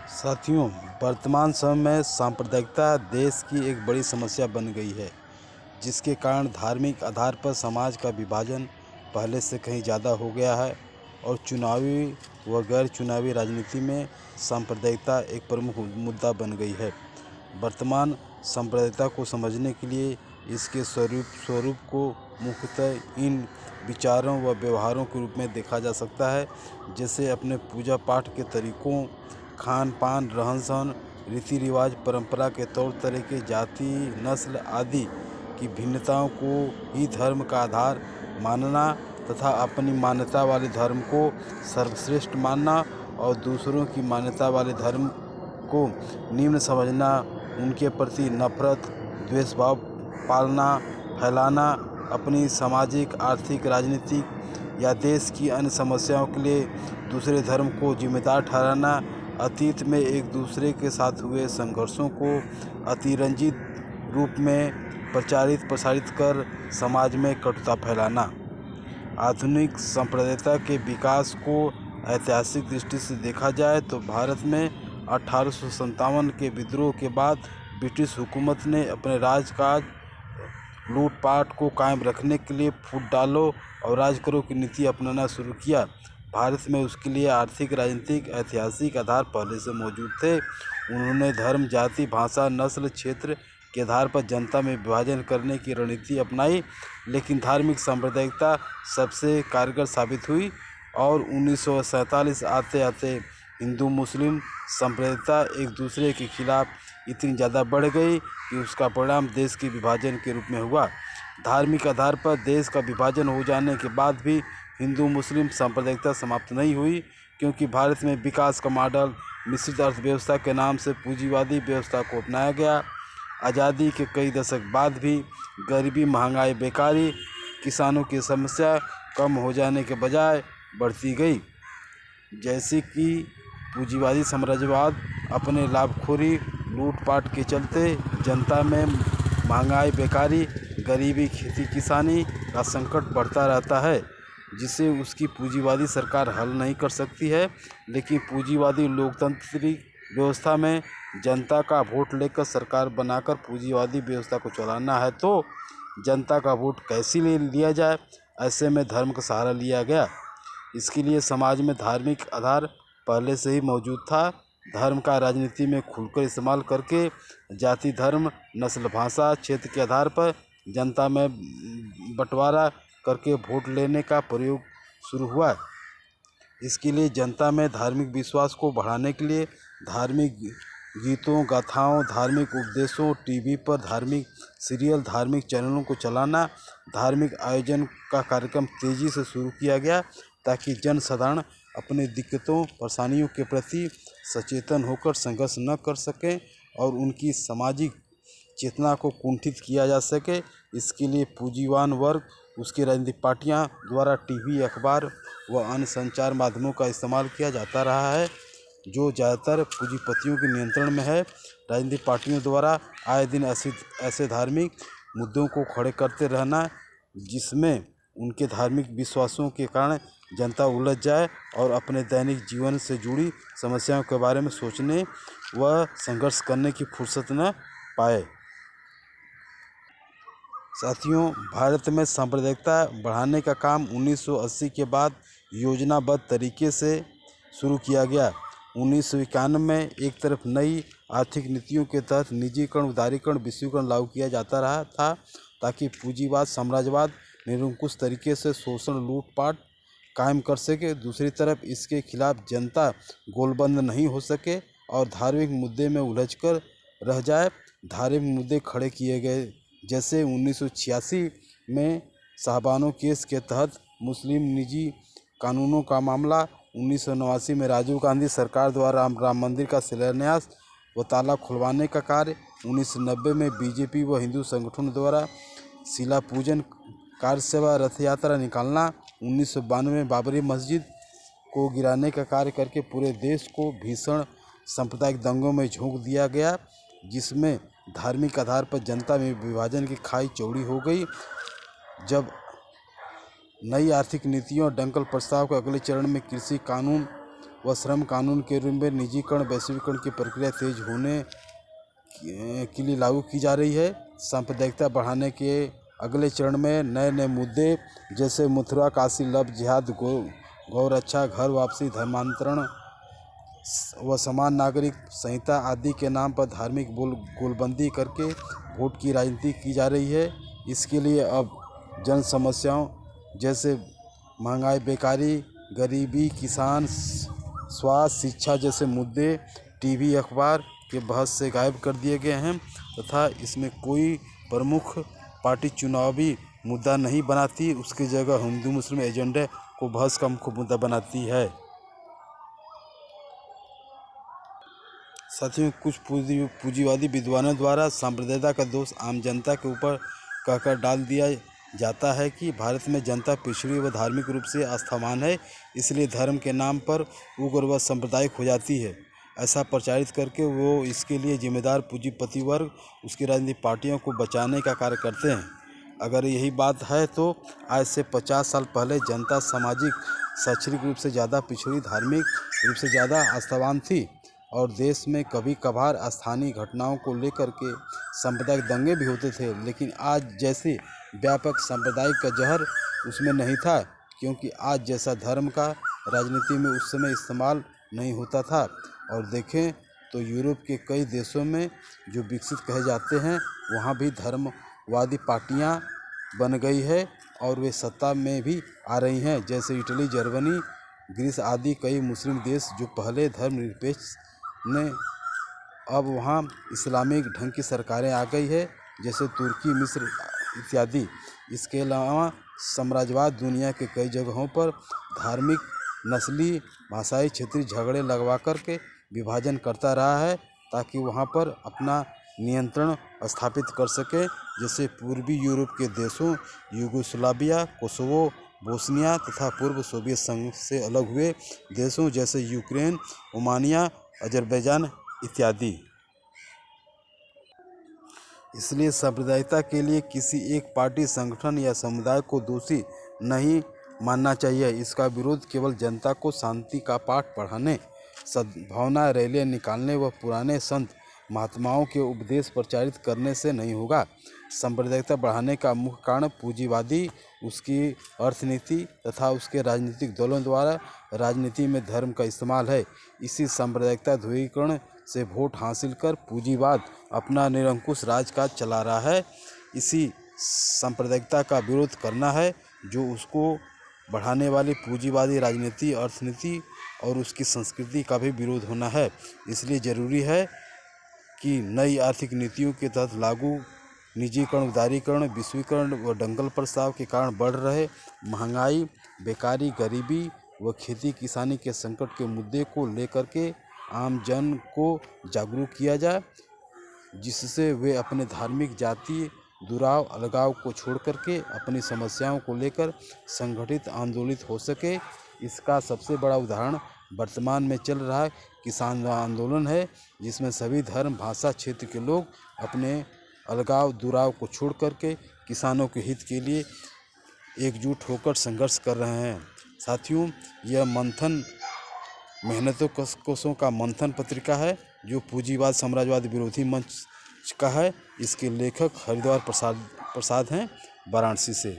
साथियों, वर्तमान समय में सांप्रदायिकता देश की एक बड़ी समस्या बन गई है, जिसके कारण धार्मिक आधार पर समाज का विभाजन पहले से कहीं ज़्यादा हो गया है और चुनावी व गैर चुनावी राजनीति में सांप्रदायिकता एक प्रमुख मुद्दा बन गई है। वर्तमान सांप्रदायिकता को समझने के लिए इसके स्वरूप को मुख्यतः इन विचारों व व्यवहारों के रूप में देखा जा सकता है, जैसे अपने पूजा पाठ के तरीकों, खान पान, रहन सहन, रीति रिवाज, परंपरा के तौर तरीके, जाति, नस्ल आदि की भिन्नताओं को ही धर्म का आधार मानना तथा अपनी मान्यता वाले धर्म को सर्वश्रेष्ठ मानना और दूसरों की मान्यता वाले धर्म को निम्न समझना, उनके प्रति नफरत, द्वेष भाव पालना, फैलाना, अपनी सामाजिक, आर्थिक, राजनीतिक या देश की अन्य समस्याओं के लिए दूसरे धर्म को जिम्मेदार ठहराना, अतीत में एक दूसरे के साथ हुए संघर्षों को अतिरंजित रूप में प्रसारित कर समाज में कटुता फैलाना। आधुनिक सांप्रदायिकता के विकास को ऐतिहासिक दृष्टि से देखा जाए तो भारत में 1857 के विद्रोह के बाद ब्रिटिश हुकूमत ने अपने राजकाज लूटपाट को कायम रखने के लिए फूट डालो और राज करो की नीति अपनाना शुरू किया। भारत में उसके लिए आर्थिक, राजनीतिक, ऐतिहासिक आधार पहले से मौजूद थे। उन्होंने धर्म, जाति, भाषा, नस्ल, क्षेत्र के आधार पर जनता में विभाजन करने की रणनीति अपनाई, लेकिन धार्मिक सांप्रदायिकता सबसे कारगर साबित हुई और 1947 आते आते हिंदू मुस्लिम सांप्रदायिकता एक दूसरे के खिलाफ इतनी ज़्यादा बढ़ गई कि उसका परिणाम देश के विभाजन के रूप में हुआ। धार्मिक आधार पर देश का विभाजन हो जाने के बाद भी हिंदू मुस्लिम सांप्रदायिकता समाप्त नहीं हुई, क्योंकि भारत में विकास का मॉडल मिश्रित अर्थव्यवस्था के नाम से पूंजीवादी व्यवस्था को अपनाया गया। आज़ादी के कई दशक बाद भी गरीबी, महंगाई, बेकारी, किसानों की समस्या कम हो जाने के बजाय बढ़ती गई, जैसे कि पूंजीवादी साम्राज्यवाद अपने लाभखोरी लूटपाट के चलते जनता में महंगाई, बेकारी, गरीबी, खेती किसानी का संकट बढ़ता रहता है, जिसे उसकी पूंजीवादी सरकार हल नहीं कर सकती है। लेकिन पूंजीवादी लोकतांत्रिक व्यवस्था में जनता का वोट लेकर सरकार बनाकर पूंजीवादी व्यवस्था को चलाना है, तो जनता का वोट कैसे ले लिया जाए? ऐसे में धर्म का सहारा लिया गया। इसके लिए समाज में धार्मिक आधार पहले से ही मौजूद था। धर्म का राजनीति में खुलकर इस्तेमाल करके जाति, धर्म, नस्ल, भाषा, क्षेत्र के आधार पर जनता में बंटवारा करके वोट लेने का प्रयोग शुरू हुआ। इसके लिए जनता में धार्मिक विश्वास को बढ़ाने के लिए धार्मिक गीतों, गाथाओं, धार्मिक उपदेशों, टीवी पर धार्मिक सीरियल, धार्मिक चैनलों को चलाना, धार्मिक आयोजन का कार्यक्रम तेज़ी से शुरू किया गया, ताकि जनसाधारण अपनी दिक्कतों, परेशानियों के प्रति सचेतन होकर संघर्ष न कर सकें और उनकी सामाजिक चेतना को कुंठित किया जा सके। इसके लिए पूंजीवान वर्ग, उसकी राजनीतिक पार्टियां द्वारा टीवी, अखबार व अन्य संचार माध्यमों का इस्तेमाल किया जाता रहा है, जो ज़्यादातर पूंजीपतियों के नियंत्रण में है। राजनीतिक पार्टियों द्वारा आए दिन ऐसे धार्मिक मुद्दों को खड़े करते रहना, जिसमें उनके धार्मिक विश्वासों के कारण जनता उलझ जाए और अपने दैनिक जीवन से जुड़ी समस्याओं के बारे में सोचने व संघर्ष करने की फुर्सत न पाए। साथियों, भारत में सांप्रदायिकता बढ़ाने का काम 1980 के बाद योजनाबद्ध तरीके से शुरू किया गया। 1991 में एक तरफ नई आर्थिक नीतियों के तहत निजीकरण, उदारीकरण, विश्वीकरण लागू किया जाता रहा था, ताकि पूंजीवाद, साम्राज्यवाद निरंकुश तरीके से शोषण, लूटपाट कायम कर सके। दूसरी तरफ इसके खिलाफ जनता गोलबंद नहीं हो सके और धार्मिक मुद्दे में उलझकर रह जाए। धार्मिक मुद्दे खड़े किए गए, जैसे 1986 में शाहबानो केस के तहत मुस्लिम निजी कानूनों का मामला, 1989 में राजीव गांधी सरकार द्वारा राम मंदिर का शिलान्यास व ताला खुलवाने का कार्य, 1990 में बीजेपी व हिंदू संगठनों द्वारा शिला पूजन, कार्य सेवा, रथ यात्रा निकालना, 1992 में बाबरी मस्जिद को गिराने का कार्य करके पूरे देश को भीषण सांप्रदायिक दंगों में झोंक दिया गया, जिसमें धार्मिक आधार पर जनता में विभाजन की खाई चौड़ी हो गई। जब नई आर्थिक नीतियों और दंगल प्रस्ताव के अगले चरण में कृषि कानून व श्रम कानून के रूप में निजीकरण वैश्वीकरण की प्रक्रिया तेज होने के लिए लागू की जा रही है। सांप्रदायिकता बढ़ाने के अगले चरण में नए नए मुद्दे जैसे मथुरा काशी लव जिहाद गौरक्षा घर वापसी धर्मांतरण व समान नागरिक संहिता आदि के नाम पर धार्मिक गोलबंदी करके वोट की राजनीति की जा रही है। इसके लिए अब जन समस्याओं जैसे महंगाई बेकारी गरीबी किसान स्वास्थ्य शिक्षा जैसे मुद्दे टीवी अखबार के बहस से गायब कर दिए गए हैं तथा इसमें कोई प्रमुख पार्टी चुनावी मुद्दा नहीं बनाती, उसकी जगह हिंदू मुस्लिम एजेंडे को बहस का मुख्य मुद्दा बनाती है। साथियों, कुछ पूंजीवादी विद्वानों द्वारा सांप्रदायिकता का दोष आम जनता के ऊपर कहकर डाल दिया जाता है कि भारत में जनता पिछड़ी व धार्मिक रूप से आस्थावान है, इसलिए धर्म के नाम पर उग्र व सांप्रदायिक हो जाती है। ऐसा प्रचारित करके वो इसके लिए जिम्मेदार पूंजीपति वर्ग उसकी राजनीतिक पार्टियों को बचाने का कार्य करते हैं। अगर यही बात है तो आज से 50 साल पहले जनता सामाजिक शैक्षणिक रूप से ज़्यादा पिछड़ी धार्मिक रूप से ज़्यादा आस्थावान थी और देश में कभी कभार स्थानीय घटनाओं को लेकर के सांप्रदायिक दंगे भी होते थे, लेकिन आज जैसे व्यापक सांप्रदायिक का जहर उसमें नहीं था, क्योंकि आज जैसा धर्म का राजनीति में उस समय इस्तेमाल नहीं होता था। और देखें तो यूरोप के कई देशों में जो विकसित कहे जाते हैं वहाँ भी धर्मवादी पार्टियाँ बन गई है और वे सत्ता में भी आ रही हैं, जैसे इटली जर्मनी ग्रीस आदि कई मुस्लिम देश जो पहले धर्मनिरपेक्ष ने अब वहाँ इस्लामिक ढंग की सरकारें आ गई है, जैसे तुर्की मिस्र इत्यादि। इसके अलावा साम्राज्यवाद दुनिया के कई जगहों पर धार्मिक नस्ली भाषाई क्षेत्रीय झगड़े लगवा कर के विभाजन करता रहा है ताकि वहाँ पर अपना नियंत्रण स्थापित कर सके। जैसे पूर्वी यूरोप के देशों यूगोस्लाविया कोसोवो बोस्निया तथा पूर्व सोवियत संघ से अलग हुए देशों जैसे यूक्रेन रोमानिया अजरबैजान इत्यादि। इसलिए सांप्रदायिकता के लिए किसी एक पार्टी संगठन या समुदाय को दोषी नहीं मानना चाहिए। इसका विरोध केवल जनता को शांति का पाठ पढ़ाने सद्भावना रैलियां निकालने व पुराने संत महात्माओं के उपदेश प्रचारित करने से नहीं होगा। सांप्रदायिकता बढ़ाने का मुख्य कारण पूंजीवादी उसकी अर्थनीति तथा उसके राजनीतिक दलों द्वारा राजनीति में धर्म का इस्तेमाल है। इसी सांप्रदायिकता ध्रुवीकरण से वोट हासिल कर पूंजीवाद अपना निरंकुश राजकाज चला रहा है। इसी सांप्रदायिकता का विरोध करना है जो उसको बढ़ाने वाली पूंजीवादी राजनीति अर्थनीति और उसकी संस्कृति का भी विरोध होना है। इसलिए ज़रूरी है कि नई आर्थिक नीतियों के तहत लागू निजीकरण उदारीकरण विश्वीकरण व दंगल प्रस्ताव के कारण बढ़ रहे महंगाई बेकारी गरीबी व खेती किसानी के संकट के मुद्दे को लेकर के आम जन को जागरूक किया जाए, जिससे वे अपने धार्मिक जातीय दुराव अलगाव को छोड़ करके अपनी समस्याओं को लेकर संगठित आंदोलित हो सके। इसका सबसे बड़ा उदाहरण वर्तमान में चल रहा है किसान आंदोलन है, जिसमें सभी धर्म भाषा क्षेत्र के लोग अपने अलगाव दुराव को छोड़ करके किसानों के हित के लिए एकजुट होकर संघर्ष कर रहे हैं। साथियों, यह मंथन मेहनतों कोसों का मंथन पत्रिका है जो पूंजीवाद साम्राज्यवाद विरोधी मंच का है। इसके लेखक हरिद्वार प्रसाद हैं वाराणसी से।